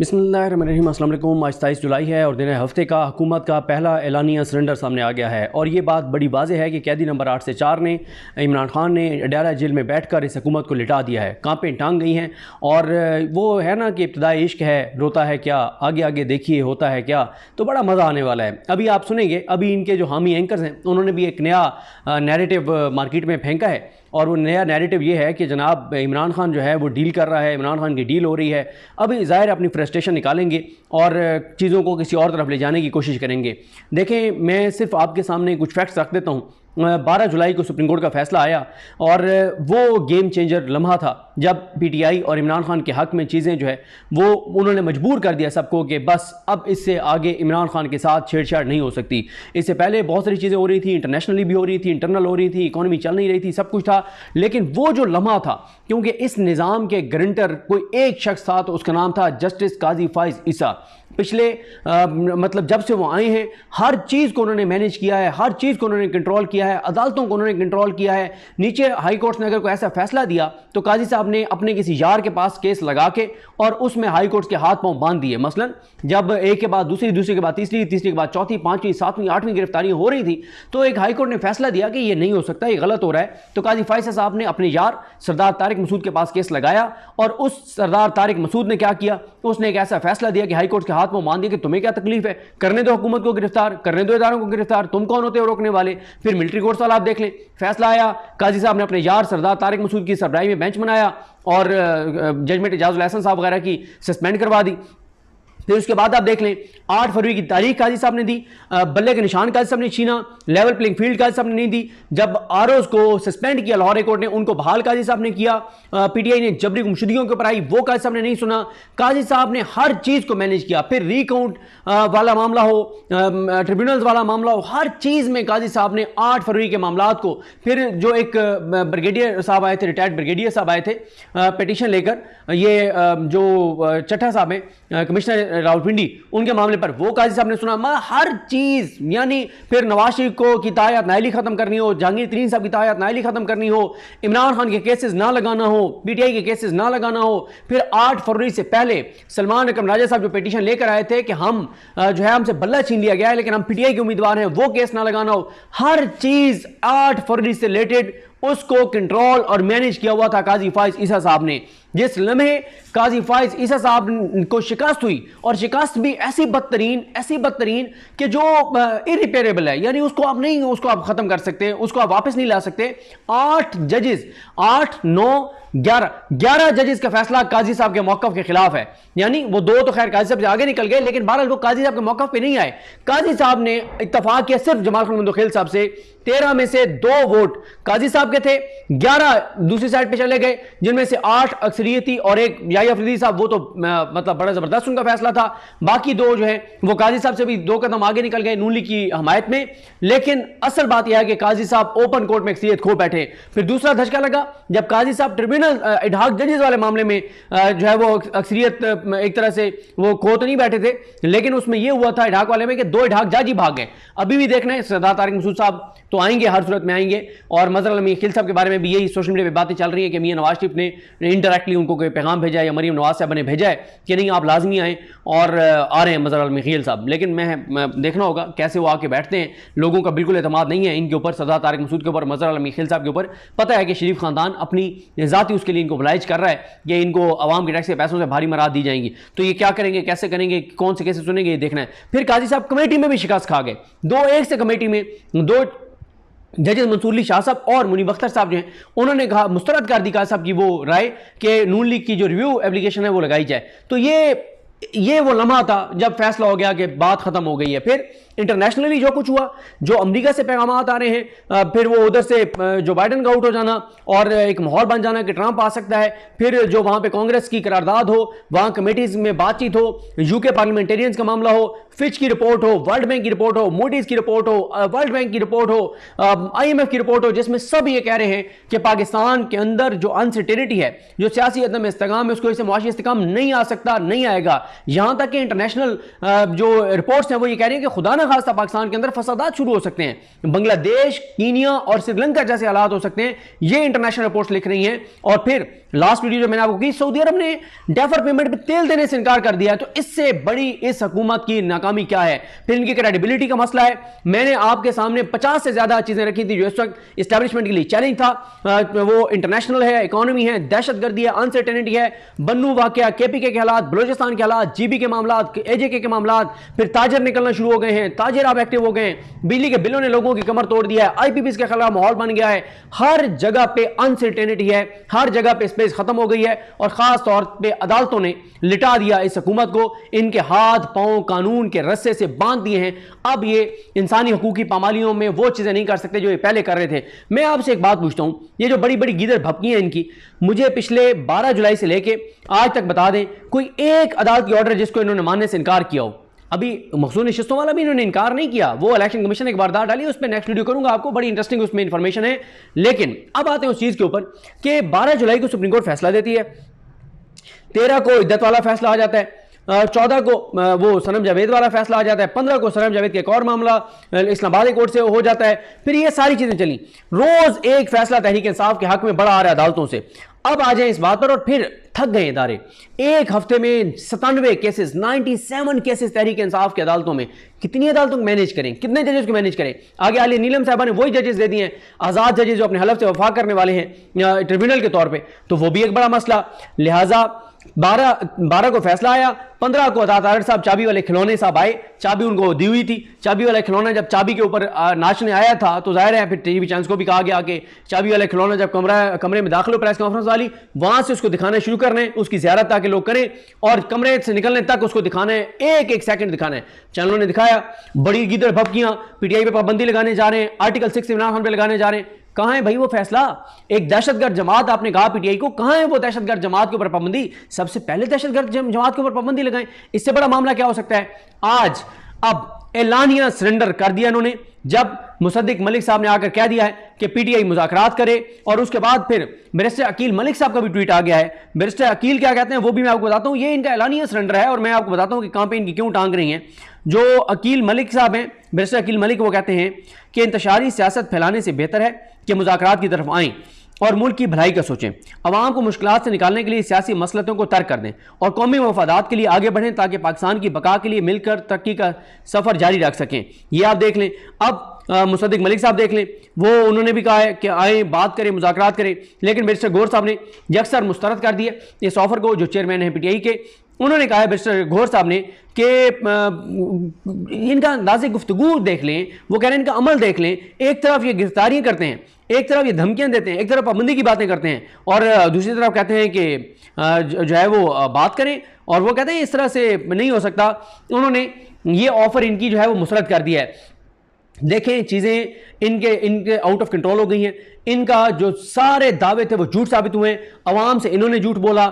बिस्मिल्लाहिर्रहमानिर्रहीम। अस्सलाम वालेकुम। आज 23 जुलाई है और दिन हफ्ते का हुकूमत का पहला एलानिया सरेंडर सामने आ गया है और ये बात बड़ी वाज़ेह है कि कैदी नंबर 8 से 4 ने इमरान खान ने अडयाला जेल में बैठकर इस हुकूमत को लिटा दिया है। कांपें टांग गई हैं और वो है ना कि इब्तिदाई इश्क है, रोता है क्या, आगे आगे देखिए होता है क्या, तो बड़ा मज़ा आने वाला है। अभी आप सुनेंगे, अभी इनके जो हामी एंकर्स हैं उन्होंने भी एक नया नैरेटिव मार्केट में फेंका है और वो नया नैरेटिव ये है कि जनाब इमरान खान जो है वो डील कर रहा है, इमरान खान की डील हो रही है। अभी ज़ाहिर अपनी फ्रस्ट्रेशन निकालेंगे और चीज़ों को किसी और तरफ ले जाने की कोशिश करेंगे। देखें, मैं सिर्फ आपके सामने कुछ फैक्ट्स रख देता हूँ। 12 जुलाई को सुप्रीम कोर्ट का फैसला आया और वो गेम चेंजर लम्हा था जब पीटीआई और इमरान खान के हक़ में चीज़ें जो है वो उन्होंने मजबूर कर दिया सबको कि बस अब इससे आगे इमरान खान के साथ छेड़छाड़ नहीं हो सकती। इससे पहले बहुत सारी चीज़ें हो रही थी, इंटरनेशनली भी हो रही थी, इंटरनल हो रही थी, इकॉनमी चल नहीं रही थी, सब कुछ था। लेकिन वो जो लम्हा था, क्योंकि इस निज़ाम के गारंटर कोई एक शख्स था तो उसका नाम था जस्टिस काजी फाइज ईसा। पिछले मतलब जब से वो आए हैं हर चीज़ को उन्होंने मैनेज किया है, हर चीज़ को उन्होंने कंट्रोल किया है, अदालतों को उन्होंने कंट्रोल किया है। नीचे हाई कोर्ट ने अगर कोई ऐसा फैसला दिया तो काजी साहब ने अपने किसी यार के पास केस लगा के और उसमें हाई कोर्ट के हाथ पांव बांध दिए। मसलन जब एक के बाद दूसरी, दूसरी के बाद तीसरी, तीसरी के बाद चौथी, पांचवी, सातवीं, आठवीं गिरफ्तारियां हो रही थी तो एक हाई कोर्ट ने फैसला दिया कि ये नहीं हो सकता, ये गलत हो रहा है। तो काजी फाइसा साहब ने अपने यार सरदार तारिक मसूद के पास केस लगाया और उस सरदार तारिक मसूद ने क्या किया, उसने एक ऐसा फैसला दिया कि हाई कोर्ट के हाथ पांव बांध दिया कि तुम्हें क्या तकलीफ है, करने दो हुकूमत को गिरफ्तार, करने दो इदारों को गिरफ्तार, तुम कौन होते हो रोकने वाले। फिर मिलिट्री कोर्ट वाला आप देख लें, फैसला आया, काजी साहब ने अपने यार सरदार तारिक मसूद की सरबराही में बेंच बनाया और जजमेंट इजाजुल हसन साहब वगैरह की सस्पेंड करवा दी। फिर उसके बाद आप देख लें 8 फरवरी की तारीख काजी साहब ने दी, बल्ले के निशान काजी साहब ने छीना, लेवल प्लेइंग फील्ड काजी साहब ने नहीं दी। जब आरओज को सस्पेंड किया लाहौर कोर्ट ने, उनको बहाल काजी साहब ने किया। पीटीआई ने जबरी गुमशुदगियों के ऊपर आई, वो काजी साहब ने नहीं सुना। काजी साहब ने हर चीज़ को मैनेज किया। फिर रिकाउंट वाला मामला हो, ट्रिब्यूनल्स वाला मामला हो, हर चीज़ में काजी साहब ने 8 फरवरी के मामला को, फिर जो एक ब्रिगेडियर साहब आए थे, रिटायर्ड ब्रिगेडियर साहब आए थे पिटीशन लेकर, ये जो चट्टा साहब हैं कमिश्नर रावलपिंडी, उनके मामले पर वो काजी साहब ने सुना। हर चीज, यानी फिर नवाज शरीफ को की तायत नायली खत्म करनी हो, जहांगीर तरीन साहब की तायत नायली खत्म करनी हो, इमरान खान के केसेस ना लगाना हो, पीटीआई के केसेस ना लगाना हो। फिर 8 फरवरी से पहले सलमान अकरम राजा साहब जो पिटीशन लेकर आए थे कि हम जो है हमसे बल्ला छीन लिया गया है लेकिन हम पीटीआई के उम्मीदवार हैं, वो केस ना लगाना हो। हर चीज 8 फरवरी से रिलेटेड उसको कंट्रोल और मैनेज किया हुआ था काजी फाइज ईसा साहब ने। जिस लम्हे काजी फाइज ईसा साहब को शिकस्त हुई, और शिकस्त भी ऐसी बदतरीन कि जो इरिपेरेबल है, यानी उसको आप खत्म कर सकते, उसको आप वापस नहीं ला सकते। 8 जजेस, 8, 9, 11 जजेस का फैसला काजी साहब के मौकफ के खिलाफ है। यानी वो 2 तो खैर काजी साहब से आगे निकल गए, लेकिन बहरहाल वो काजी साहब के मौकफ पे नहीं आए। काजी साहब ने इत्तफाक किया सिर्फ जमाल खान मुंदोखेल साहब से। 13 में से 2 वोट काजी साहब के थे, 11 दूसरी साइड पे चले गए, जिनमें से 8 अक्सरियती और एक याहिया अफरीदी साहब, वो तो मतलब बड़ा जबरदस्त उनका फैसला था। बाकी 2 जो है वो काजी साहब से भी 2 कदम आगे निकल गए नून लीग की हमायत में। लेकिन असल बात यह है कि काजी साहब ओपन कोर्ट में अक्सरियत खो बैठे। फिर दूसरा धचका लगा जब काजी साहब ट्रिब्यूनल इडहाक जजेस वाले मामले में जो है वो अक्सरियत एक तरह से वो खो तो नहीं बैठे थे, लेकिन उसमें यह हुआ था इडहाक वाले में कि 2 इडहाक जज ही भाग गए। अभी भी देखना है, सरदार तारिक मसूद साहब तो आएंगे, हर सूरत में आएंगे, और मजहर अली खिल साहब के बारे में भी यही सोशल मीडिया पे बातें चल रही है कि मियां नवाज शरीफ ने इनडायरेक्टली उनको कोई पैगाम भेजा है या मरीम नवाज साहब ने भेजा है कि नहीं आप लाजमी आए, और आ रहे हैं मजहर अली खिल साहब। लेकिन मैं देखना होगा कैसे वो आके बैठते हैं। लोगों का बिल्कुल एतमाद नहीं है इनके ऊपर, सरदार तारिक मसूद के ऊपर, मजहर अली खिल साहब के ऊपर। पता है कि शरीफ खानदान अपनी जाती उसके लिए इनको बुलाइज कर रहा है कि इनको अवाम के टैक्स के पैसों से भारी मराद दी जाएंगी, तो ये क्या करेंगे, कैसे करेंगे, कौन से कैसे सुनेंगे, ये देखना है। फिर काजी साहब कमेटी में भी शिकस्त खा गए। 2-1 से कमेटी में 2 जजेस मंसूर शाह साहब और मुनीब अख्तर साहब जो हैं उन्होंने कहा, मुस्तरद कर दी काजी साहब की वो राय कि नून लीग की जो रिव्यू एप्लीकेशन है वो लगाई जाए। तो ये वो लम्हा था जब फैसला हो गया कि बात खत्म हो गई है। फिर इंटरनेशनली जो कुछ हुआ, जो अमेरिका से पैगाम आ रहे हैं, फिर वो उधर से जो बाइडन का आउट हो जाना और एक माहौल बन जाना कि ट्रंप आ सकता है, फिर जो वहां पे कांग्रेस की करारदाद हो, वहां कमेटीज में बातचीत हो, यूके पार्लियामेंटेरियंस का मामला हो, फिच की रिपोर्ट हो, वर्ल्ड बैंक की रिपोर्ट हो, मूडीज की रिपोर्ट हो, वर्ल्ड बैंक की रिपोर्ट हो, IMF की रिपोर्ट हो, जिसमें सब ये कह रहे हैं कि पाकिस्तान के अंदर जो अनसर्टेनिटी है, जो सियासी अदम इस्तेकाम है, उसको इससे मुआशी इस्तेकाम नहीं आ सकता, नहीं आएगा। यहां तक कि इंटरनेशनल जो रिपोर्ट्स हैं वो ये कह रही है कि खुदा ना खास्ता पाकिस्तान के अंदर फसादात शुरू हो सकते हैं, बांग्लादेश, कीनिया और श्रीलंका जैसे हालात हो सकते हैं। ये इंटरनेशनल रिपोर्ट्स लिख रही हैं। और फिर लास्ट वीडियो जो मैंने आपको की, सऊदी अरब ने डेफर पेमेंट पे तेल देने से इनकार कर दिया। तो इससे बड़ी इस हुकूमत की नाकामी क्या है? फिर इनकी क्रेडिबिलिटी का मसला है। मैंने आपके सामने 50 से ज्यादा चीजें रखी थी जो इस वक्त इस्टेब्लिशमेंट के लिए चैलेंज था। वो इंटरनेशनल है, इकोनॉमी है, दहशतगर्दी है, अनसर्टेनिटी है, बन्नू वाकया, केपीके के हालात, बलोचिस्तान के हालात, जीबी के मामला, एजेके के मामला, फिर ताजर निकलना शुरू हो गए हैं, ताजर अब एक्टिव हो गए हैं, बिजली के बिलों ने लोगों की कमर तोड़ दिया है, आईपीपीएस के खिलाफ माहौल बन गया है, हर जगह पे अनसर्टेनिटी है, हर जगह पे स्पेस खत्म हो गई है और खास तौर पे अदालतों ने लिटा दिया इस हुकूमत को, इनके हाथ पांव कानून के रस्से से बांध दिए हैं। अब ये इंसानी हकूक की पामालियों में वो चीजें नहीं कर सकते जो ये पहले कर रहे थे। मैं आपसे एक बात पूछता हूं, ये जो बड़ी बड़ी गीदड़ भपकी हैं इनकी, मुझे पिछले 12 जुलाई से लेके आज तक बता दें कोई एक अदालत की ऑर्डर जिसको इन्होंने मानने से इनकार किया हो। अभी मखसूस नशिस्तों वाला भी इन्होंने इनकार नहीं किया, वो इलेक्शन कमीशन ने एक वारदात डाली, उस पर नेक्स्ट वीडियो करूंगा आपको, बड़ी इंटरेस्टिंग उसमें इंफॉर्मेशन है। लेकिन अब आते हैं उस चीज के ऊपर कि 12 जुलाई को सुप्रीम कोर्ट फैसला देती है, 13 को इद्दत वाला फैसला आ जाता है, 14 को वो सनम जावेद वाला फैसला आ जाता है, 15 को सनम जावेद के एक और मामला इस्लामाबाद कोर्ट से हो जाता है। फिर ये सारी चीजें चली, रोज एक फैसला तहरीक इंसाफ के हक में बड़ा आ रहा है अदालतों से। अब आ जाए इस बात पर, और फिर थक गए इदारे। एक हफ्ते में 97 केसेस, 97 केसेस तहरीक इंसाफ की अदालतों में। कितनी अदालतों को मैनेज करें, कितने जजेस को मैनेज करें? आगे आलिया नीलम साहबा ने वही जजेस दे दिए हैं, आजाद जजेस जो अपने हलफ से वफा करने वाले हैं ट्रिब्यूनल के तौर पे, तो वो भी एक बड़ा मसला। लिहाजा 12 को फैसला आया, 15 को अदालत साहब चाबी वाले खिलौने साहब आए, चाबी उनको दी हुई थी। चाबी वाला खिलौना जब चाबी के ऊपर नाचने आया था तो जाहिर है फिर टीवी चांस को भी कहा गया कि चाबी वाला खिलौना जब कमरे में दाखिल हो प्रेस कॉन्फ्रेंस वाली, वहां से उसको दिखाना शुरू करना है, उसकी ज़ियारत ताकि लोग करें और कमरे से निकलने तक उसको दिखाना है, एक एक सेकंड दिखाना है। चैनलों ने दिखाया, बड़ी गिदड़ भपकियां, पीटीआई पे पाबंदी लगाने जा रहे हैं, आर्टिकल 6 इमरान खान पे लगाने जा रहे हैं। कहां है भाई वो फैसला? एक दहशतगर्द जमात आपने कहा पीटीआई को, कहां है वो दहशतगर्द जमात के ऊपर पाबंदी? सबसे पहले दहशतगर्द जमात के ऊपर पाबंदी लगाएं। इससे बड़ा मामला क्या हो सकता है? आज अब एलानिया सरेंडर कर दिया इन्होंने, जब मुसद्दिक मलिक साहब ने आकर कह दिया है कि पीटीआई मुज़ाकरात करे, और उसके बाद फिर बैरिस्टर अकील मलिक साहब का भी ट्वीट आ गया है। बैरिस्टर अकील क्या कहते हैं वो भी मैं आपको बताता हूं, ये इनका एलानिया सरेंडर है और मैं आपको बताता हूं कि कहां पे इनकी क्यों टांग रही हैं। जो अकील मलिक साहब हैं, बैरिस्टर अकील मलिक, वो कहते हैं कि इंतशारी सियासत फैलाने से बेहतर है कि मुज़ाकरात की तरफ आएँ और मुल्क की भलाई का सोचें, अवाम को मुश्किलात से निकालने के लिए सियासी मसलतों को तर्क कर दें और कौमी मफादात के लिए आगे बढ़ें ताकि पाकिस्तान की बका के लिए मिलकर तरक्की का सफ़र जारी रख सकें। ये आप देख लें। अब मुसद्दिक मलिक साहब देख लें, वो उन्होंने भी कहा है कि आए बात करें, मुज़ाकरात करें, लेकिन बैरिस्टर गौहर साहब ने यकसर मुस्तरद कर दिए इस ऑफर को। जो चेयरमैन हैं पीटीआई के, उन्होंने कहा है बैरिस्टर गौहर साहब ने कि इनका अंदाज़े गुफ्तगू देख लें, वो कह रहे हैं इनका अमल देख लें। एक तरफ ये गिरफ्तारियाँ करते हैं, एक तरफ ये धमकियां देते हैं, एक तरफ पाबंदी की बातें करते हैं और दूसरी तरफ कहते हैं कि जो है वो बात करें, और वो कहते हैं इस तरह से नहीं हो सकता। उन्होंने ये ऑफर इनकी जो है वो मुस्तरद कर दिया है। देखें चीज़ें इनके आउट ऑफ कंट्रोल हो गई हैं। इनका जो सारे दावे थे वो झूठ साबित हुए। अवाम से इन्होंने झूठ बोला,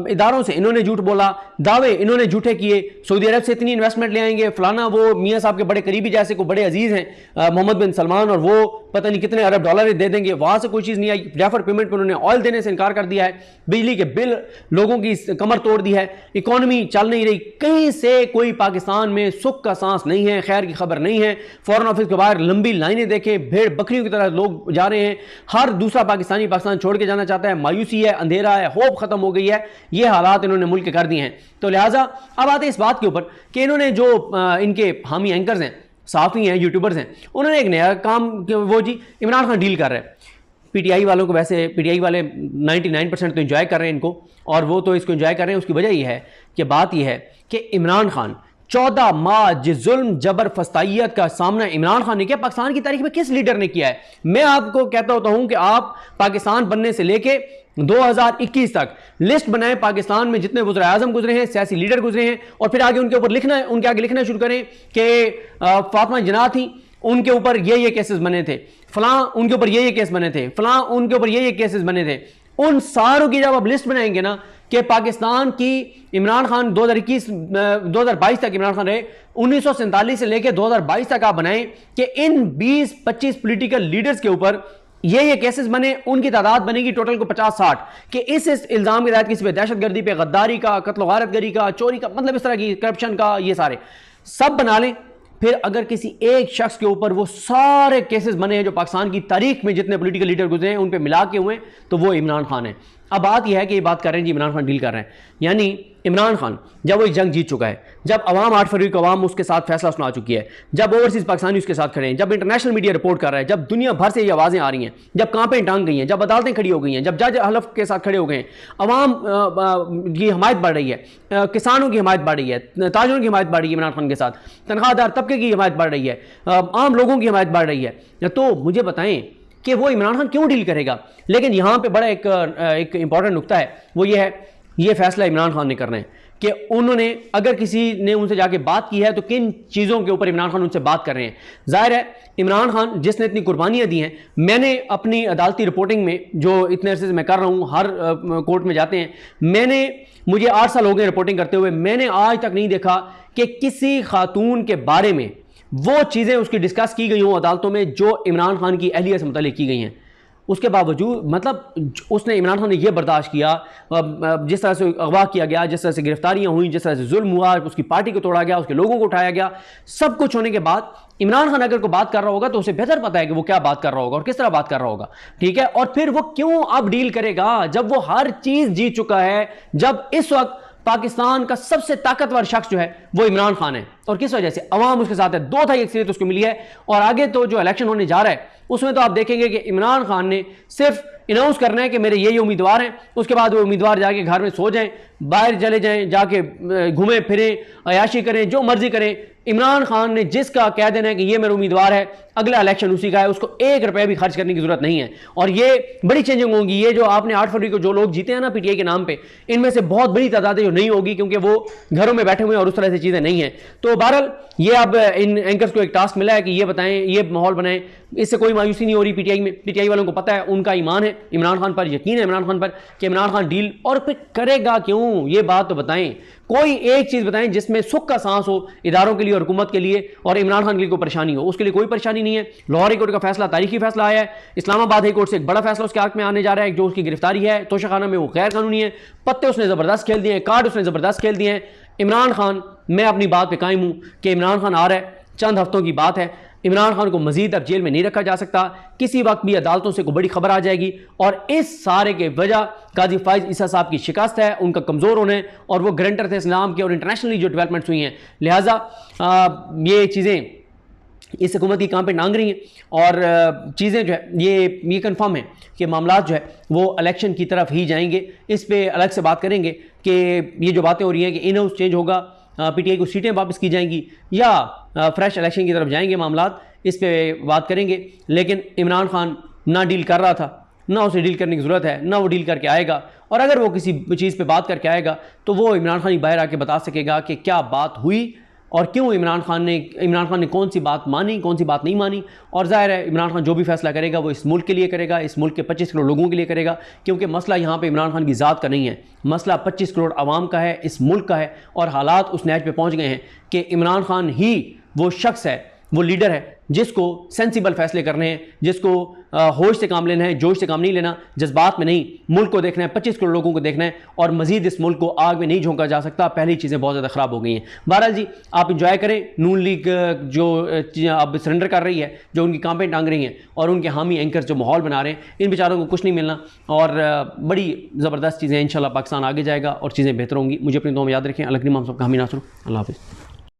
इदारों से इन्होंने झूठ बोला, दावे इन्होंने झूठे किए, सऊदी अरब से इतनी इन्वेस्टमेंट ले आएंगे, फलाना, वो मियाँ साहब के बड़े करीबी जैसे को बड़े अजीज़ हैं मोहम्मद बिन सलमान, और वो पता नहीं कितने अरब डॉलर दे देंगे, वहाँ से कोई चीज़ नहीं आई। डेफर पेमेंट पर उन्होंने ऑयल देने से इनकार कर दिया है, बिजली के बिल लोगों की कमर तोड़ दी है, इकॉनमी चल नहीं रही, कहीं से कोई पाकिस्तान में सुख का सांस नहीं है, खैर की खबर नहीं है। फॉरेन ऑफिस के बाहर लंबी लाइनें देखें, भेड़ बकरियों की तरह लोग जा रहे हैं, हर दूसरा पाकिस्तानी पाकिस्तान छोड़ के जाना चाहता है। मायूसी है, अंधेरा है, होप खत्म हो गई है। ये हालात इन्होंने मुल्क के कर दिए हैं। तो लिहाजा अब आते हैं इस बात के ऊपर कि इन्होंने जो इनके हामी एंकर्स हैं, साफ़ी हैं, यूट्यूबर्स हैं, उन्होंने एक नया काम, वो जी इमरान खान डील कर रहे हैं। पीटीआई वालों को, वैसे पीटीआई वाले 99% तो एंजॉय कर रहे हैं इनको, और वो तो इसको एंजॉय कर रहे हैं। उसकी वजह यह है कि बात यह है कि इमरान खान 14 माह जिस जुल्म जबर फस्तायत का सामना इमरान खान ने किया, पाकिस्तान की तारीख में किस लीडर ने किया है? मैं आपको कहता होता हूं कि आप पाकिस्तान बनने से लेके 2021 तक लिस्ट बनाएं, पाकिस्तान में जितने वज़ीर आज़म गुजरे हैं, सियासी लीडर गुजरे हैं, और फिर आगे उनके ऊपर लिखना है, उनके आगे लिखना शुरू करें कि फातिमा जिन्ना थी, उनके ऊपर ये केसेस बने थे, फलां उनके ऊपर ये केस बने थे, फलां उनके ऊपर ये केसेस बने थे। उन सारों की जब आप लिस्ट बनाएंगे ना कि पाकिस्तान की इमरान खान 2022 तक इमरान खान रहे, 1947 से लेकर 2022 तक आप बनाएं कि इन 20-25 पॉलिटिकल लीडर्स के ऊपर ये केसेस बने, उनकी तादाद बनेगी टोटल को 50-60 कि इस इल्जाम के तहत किसी पे दहशतगर्दी पे, गद्दारी का, कत्ल गारतगरी का, चोरी का, मतलब इस तरह की करप्शन का, ये सारे सब बना लें। फिर अगर किसी एक शख्स के ऊपर वो सारे केसेस बने हैं जो पाकिस्तान की तारीख में जितने पॉलिटिकल लीडर गुजरे हैं उन पे मिला के हुए, तो वो इमरान खान है। अब बात यह है कि ये बात कर रहे हैं जी इमरान खान डील कर रहे हैं, यानी इमरान खान जब वो जंग जीत चुका है, जब अवाम 8 फरवरी को अवाम उसके साथ फैसला सुना चुकी है, जब ओवरसीज पाकिस्तानी उसके साथ खड़े हैं, जब इंटरनेशनल मीडिया रिपोर्ट कर रहा है, जब दुनिया भर से ये आवाज़ें आ रही हैं, जब कांपें टांग गई हैं, जब अदालतें खड़ी हो गई हैं, जब जज हलफ के साथ खड़े हो गए हैं, अवाम की हमायत बढ़ रही है, किसानों की हमायत बढ़ रही है, ताजरों की हमायत बढ़ रही है इमरान खान के साथ, तनख्वाहदार तबके की हमायत बढ़ रही है, आम लोगों की हमायत बढ़ रही है, तो मुझे बताएं कि वो इमरान खान क्यों डील करेगा। लेकिन यहाँ पे बड़ा एक इंपॉर्टेंट नुकता है, वो ये है, ये फैसला इमरान खान ने करना है कि उन्होंने अगर किसी ने उनसे जाके बात की है तो किन चीज़ों के ऊपर इमरान खान उनसे बात कर रहे हैं। जाहिर है इमरान खान जिसने इतनी कुर्बानियाँ दी हैं, मैंने अपनी अदालती रिपोर्टिंग में जो इतने अरसे से मैं कर रहा हूँ, हर कोर्ट में जाते हैं, मुझे 8 साल हो गए रिपोर्टिंग करते हुए, मैंने आज तक नहीं देखा कि किसी खातून के बारे में वो चीज़ें उसकी डिस्कस की गई हों अदालतों में जो इमरान खान की अहलियत से मुताल्लिक़ की गई हैं। उसके बावजूद मतलब उसने इमरान खान ने यह बर्दाश्त किया, जिस तरह से अगवा किया गया, जिस तरह से गिरफ्तारियां हुई, जिस तरह से जुल्म हुआ, उसकी पार्टी को तोड़ा गया, उसके लोगों को उठाया गया, सब कुछ होने के बाद इमरान खान अगर कोई बात कर रहा होगा तो उसे बेहतर पता है कि वो क्या बात कर रहा होगा और किस तरह बात कर रहा होगा, ठीक है। और फिर वो क्यों अब डील करेगा जब वो हर चीज़ जीत चुका है, जब इस वक्त पाकिस्तान का सबसे ताकतवर शख्स जो है वो इमरान खान है। और किस वजह से? अवाम उसके साथ है, 2/3 अक्सरियत उसको मिली है। और आगे तो जो इलेक्शन होने जा रहा है उसमें तो आप देखेंगे कि इमरान खान ने सिर्फ अनाउंस करना है कि मेरे ये उम्मीदवार हैं, उसके बाद वो उम्मीदवार जाके घर में सो जाएं, बाहर चले जाएं, जाके घूमें फिरें, अयाशी करें, जो मर्जी करें। इमरान खान ने जिसका कह देना है कि ये मेरा उम्मीदवार है, अगला इलेक्शन उसी का है, उसको 1 रुपया भी खर्च करने की जरूरत नहीं है। और ये बड़ी चेंजिंग होगी। ये जो आपने 8 फरवरी को जो लोग जीते हैं ना पीटीआई के नाम पे, इनमें से बहुत बड़ी तादाद जो नहीं होगी, क्योंकि वो घरों में बैठे हुए हैं और उस तरह से चीज़ें नहीं हैं। तो बहरहाल ये अब इन एंकर्स को एक टास्क मिला है कि ये बताएं, ये माहौल बनाएं। इससे कोई मायूसी नहीं हो रही पीटीआई में। पीटीआई वालों को पता है, उनका ईमान है इमरान खान पर, यकीन है इमरान खान पर कि इमरान खान डील और फिर करेगा क्यों, ये बात तो बताएं। कोई एक चीज़ बताएं जिसमें सुख का सांस हो इदारों के लिए और हुकूमत के लिए, और इमरान खान के लिए कोई परेशानी हो। उसके लिए कोई परेशानी नहीं है। लाहौर हाई कोर्ट का फैसला तारीखी फैसला आया है, इस्लामाबाद हाई कोर्ट से एक बड़ा फैसला उसके हक में आने जा रहा है। जो उसकी गिरफ्तारी है तोशाखाना में, वो गैर कानूनी है। पत्ते उसने ज़बरदस्त खेल दिए हैं, कार्ड उसने ज़बरदस्त खेल दिए हैं। इमरान खान, मैं अपनी बात पर कायम हूँ कि इमरान खान आ रहा है, चंद हफ्तों की बात है। इमरान खान को मजीद अब जेल में नहीं रखा जा सकता। किसी वक्त भी अदालतों से कोई बड़ी खबर आ जाएगी, और इस सारे के वजह काजी फाइज ईसा साहब की शिकस्त है, उनका कमज़ोर होने, और वो गारंटर थे इस्लाम के और इंटरनेशनली जो डेवलपमेंट्स हुई हैं। लिहाजा ये चीज़ें इस हुकूमत की काम पे नांग रही हैं, और चीज़ें जो है ये कन्फर्म है कि मामला जो है वो इलेक्शन की तरफ ही जाएंगे। इस पर अलग से बात करेंगे कि ये जो बातें हो रही हैं कि इन हाउस चेंज होगा, पीटीआई को सीटें वापस की जाएंगी, या फ्रेश इलेक्शन की तरफ जाएंगे मामलात, इस पे बात करेंगे। लेकिन इमरान खान ना डील कर रहा था, ना उसे डील करने की ज़रूरत है, ना वो डील करके आएगा। और अगर वो किसी चीज़ पे बात करके आएगा तो वो इमरान खान ही बाहर आके बता सकेगा कि क्या बात हुई और क्यों इमरान खान ने कौन सी बात मानी, कौन सी बात नहीं मानी। और ज़ाहिर है इमरान खान जो भी फैसला करेगा वो इस मुल्क के लिए करेगा, इस मुल्क के 25 करोड़ लोगों के लिए करेगा। क्योंकि मसला यहाँ पे इमरान खान की ज़ात का नहीं है, मसला 25 करोड़ आवाम का है, इस मुल्क का है। और हालात उस नहज पे पहुँच गए हैं कि इमरान खान ही वो शख्स है, वो लीडर है जिसको सेंसिबल फैसले करने हैं, जिसको होश से काम लेना है, जोश से काम नहीं लेना, जज्बात में नहीं। मुल्क को देखना है, 25 करोड़ लोगों को देखना है, और मजीद इस मुल्क को आग में नहीं झोंका जा सकता। पहली चीज़ें बहुत ज़्यादा ख़राब हो गई हैं। बहरहाल जी, आप इंजॉय करें। नून लीग जो अब सरेंडर कर रही है, जो उनकी कांपें टांग रही हैं, और उनके हामी एंकर्स जो माहौल बना रहे हैं, इन बेचारों को कुछ नहीं मिलना। और बड़ी ज़बरदस्त चीज़ें इंशाल्लाह पाकिस्तान आगे जाएगा और चीज़ें बेहतर होंगी। मुझे अपनी दुआ में याद रखें। अल्लाह करीम हम सबका हामी नासर। अल्लाह हाफ़िज़।